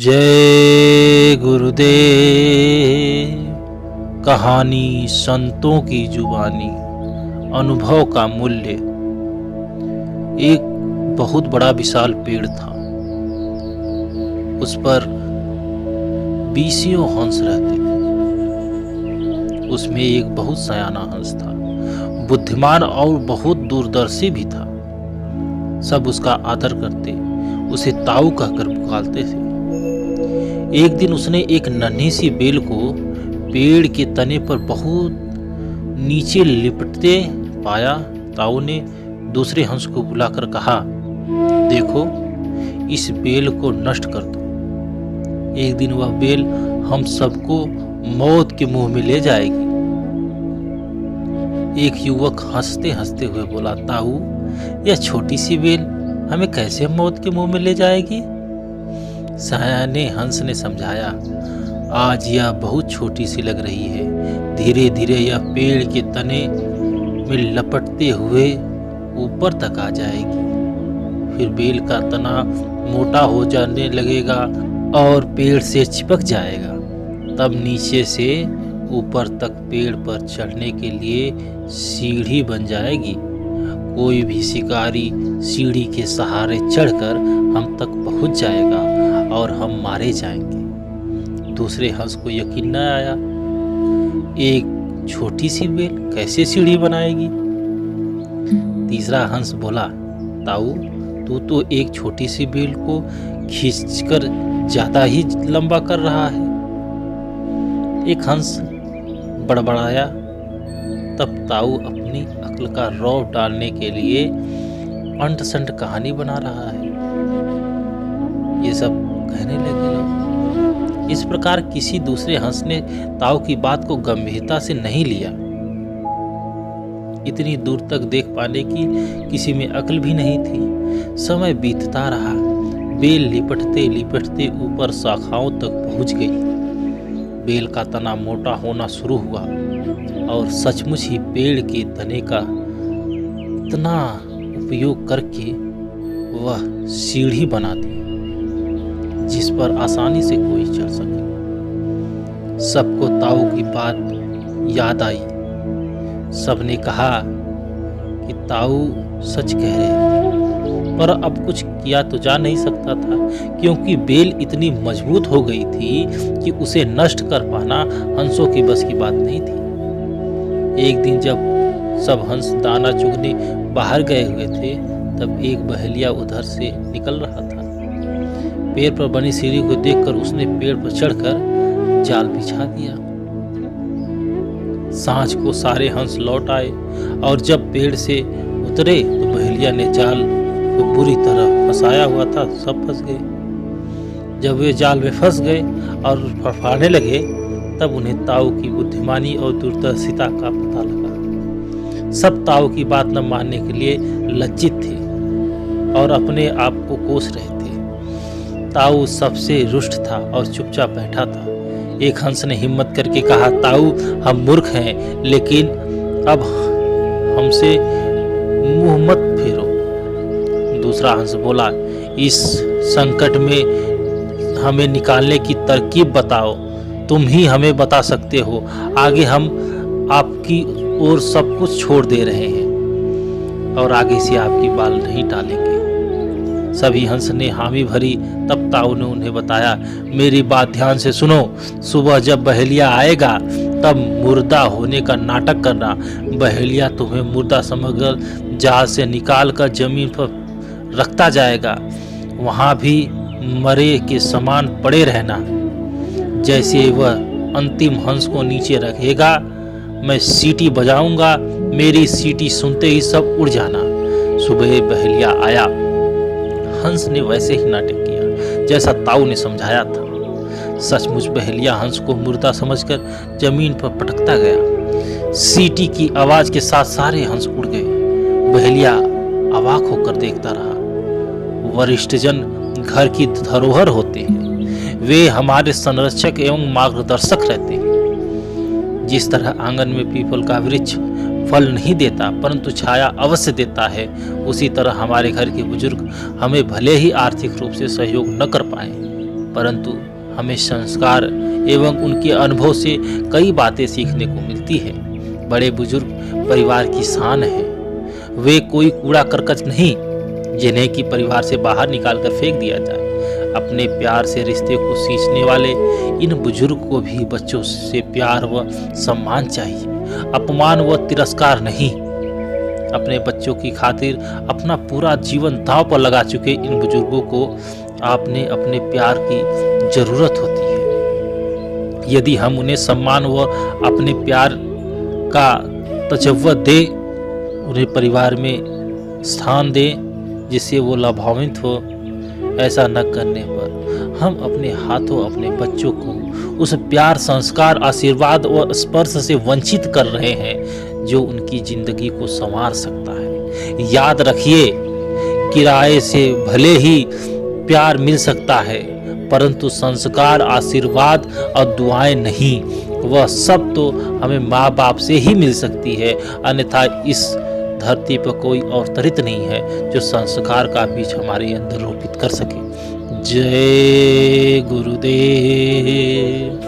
जय गुरुदेव। कहानी संतों की जुबानी, अनुभव का मूल्य। एक बहुत बड़ा विशाल पेड़ था। उस पर बीसियों हंस रहते थे। उसमें एक बहुत सयाना हंस था, बुद्धिमान और बहुत दूरदर्शी भी था। सब उसका आदर करते, उसे ताऊ कहकर पुकारते थे। एक दिन उसने एक नन्ही सी बेल को पेड़ के तने पर बहुत नीचे लिपटते पाया। ताऊ ने दूसरे हंस को बुलाकर कहा, देखो, इस बेल को नष्ट कर दो। एक दिन वह बेल हम सबको मौत के मुंह में ले जाएगी। एक युवक हंसते हंसते हुए बोला, ताऊ, यह छोटी सी बेल हमें कैसे मौत के मुंह में ले जाएगी? सयाने हंस ने समझाया, आज यह बहुत छोटी सी लग रही है। धीरे धीरे यह पेड़ के तने में लपटते हुए ऊपर तक आ जाएगी। फिर बेल का तना मोटा हो जाने लगेगा और पेड़ से चिपक जाएगा। तब नीचे से ऊपर तक पेड़ पर चढ़ने के लिए सीढ़ी बन जाएगी। कोई भी शिकारी सीढ़ी के सहारे चढ़कर हम तक पहुंच जाएगा और हम मारे जाएंगे। दूसरे हंस को यकीन न आया, एक छोटी सी बेल कैसे सीढ़ी बनाएगी? तीसरा हंस बोला, ताऊ, तू तो एक छोटी सी बेल को खींचकर ज्यादा ही लंबा कर रहा है। एक हंस बड़बड़ाया। तब ताऊ अपनी अक्ल का रौब डालने के लिए अंट संट कहानी बना रहा है। ये सब कहने लगे लोग। इस प्रकार किसी दूसरे हंस ने ताऊ की बात को गंभीरता से नहीं लिया। इतनी दूर तक देख पाने की किसी में अक्ल भी नहीं थी। समय बीतता रहा। बेल लिपटते लिपटते ऊपर शाखाओं तक पहुंच गई। बेल का तना मोटा होना शुरू हुआ और सचमुच ही पेड़ के तने का इतना उपयोग करके वह सीढ़ी बना दी जिस पर आसानी से कोई चढ़ सके। सबको ताऊ की बात याद आई। सबने कहा कि ताऊ सच कह रहे थे, पर अब कुछ किया तो जा नहीं सकता था, क्योंकि बेल इतनी मजबूत हो गई थी कि उसे नष्ट कर पाना हंसों की बस की बात नहीं थी। एक दिन जब सब हंस दाना चुगने बाहर गए हुए थे, तब एक बहेलिया उधर से निकल रहा था। पेड़ पर बनी सीढ़ी को देखकर उसने पेड़ पर चढ़कर जाल बिछा दिया। सांझ को सारे हंस लौट आए और जब पेड़ से उतरे तो बहेलिया ने जाल को बुरी तरह फंसाया हुआ था। सब फंस गए। जब वे जाल में फंस गए और फड़फड़ाने लगे, तब उन्हें ताऊ की बुद्धिमानी और दूरदर्शिता का पता लगा। सब ताऊ की बात न मानने के लिए लज्जित थे और अपने आप को कोस रहे थे। ताऊ सबसे रुष्ट था और चुपचाप बैठा था। एक हंस ने हिम्मत करके कहा, ताऊ, हम मूर्ख हैं, लेकिन अब हमसे मुंह मत फेरो। दूसरा हंस बोला, इस संकट में हमें निकालने की तरकीब बताओ। तुम ही हमें बता सकते हो। आगे हम आपकी ओर सब कुछ छोड़ दे रहे हैं और आगे से आपकी बाल नहीं टालेंगे। सभी हंस ने हामी भरी। तब ताऊ ने उन्हें बताया, मेरी बात ध्यान से सुनो। सुबह जब बहेलिया आएगा तब मुर्दा होने का नाटक करना। बहेलिया तुम्हें मुर्दा समझकर जहाज से निकाल कर जमीन पर रखता जाएगा। वहां भी मरे के समान पड़े रहना। जैसे वह अंतिम हंस को नीचे रखेगा, मैं सीटी बजाऊंगा। मेरी सीटी सुनते ही सब उड़ जाना। सुबह बहेलिया आया। हंस ने वैसे ही नाटक किया जैसा ताऊ ने समझाया था। सचमुच बहेलिया हंस को मुर्दा समझकर जमीन पर पटकता गया। सीटी की आवाज के साथ सारे हंस उड़ गए। बहेलिया अवाक होकर देखता रहा। वरिष्ठजन घर की धरोहर होते हैं। वे हमारे संरक्षक एवं मार्गदर्शक रहते हैं। जिस तरह आंगन में पीपल का वृक्ष फल नहीं देता परंतु छाया अवश्य देता है, उसी तरह हमारे घर के बुजुर्ग हमें भले ही आर्थिक रूप से सहयोग न कर पाए परंतु हमें संस्कार एवं उनके अनुभव से कई बातें सीखने को मिलती है। बड़े बुजुर्ग परिवार की शान है। वे कोई कूड़ा करकट नहीं जिन्हें कि परिवार से बाहर निकालकर फेंक दिया जाए। अपने प्यार से रिश्ते को सींचने वाले इन बुजुर्ग को भी बच्चों से प्यार व सम्मान चाहिए, अपमान व तिरस्कार नहीं। अपने बच्चों की खातिर अपना पूरा जीवन दांव पर लगा चुके इन बुजुर्गों को आपने अपने प्यार की जरूरत होती है। यदि हम उन्हें सम्मान व अपने प्यार का तजव्वुद दें, उन्हें परिवार में स्थान दें जिससे वो लाभान्वित हो, ऐसा न करने पर हम अपने हाथों अपने बच्चों को उस प्यार, संस्कार, आशीर्वाद व स्पर्श से वंचित कर रहे हैं जो उनकी जिंदगी को संवार सकता है। याद रखिए, किराए से भले ही प्यार मिल सकता है, परंतु संस्कार, आशीर्वाद और दुआएं नहीं। वह सब तो हमें माँ बाप से ही मिल सकती है, अन्यथा इस धरती पर कोई अवतरित नहीं है जो संस्कार का बीज हमारे अंदर रोपित कर सके। जय गुरुदेव।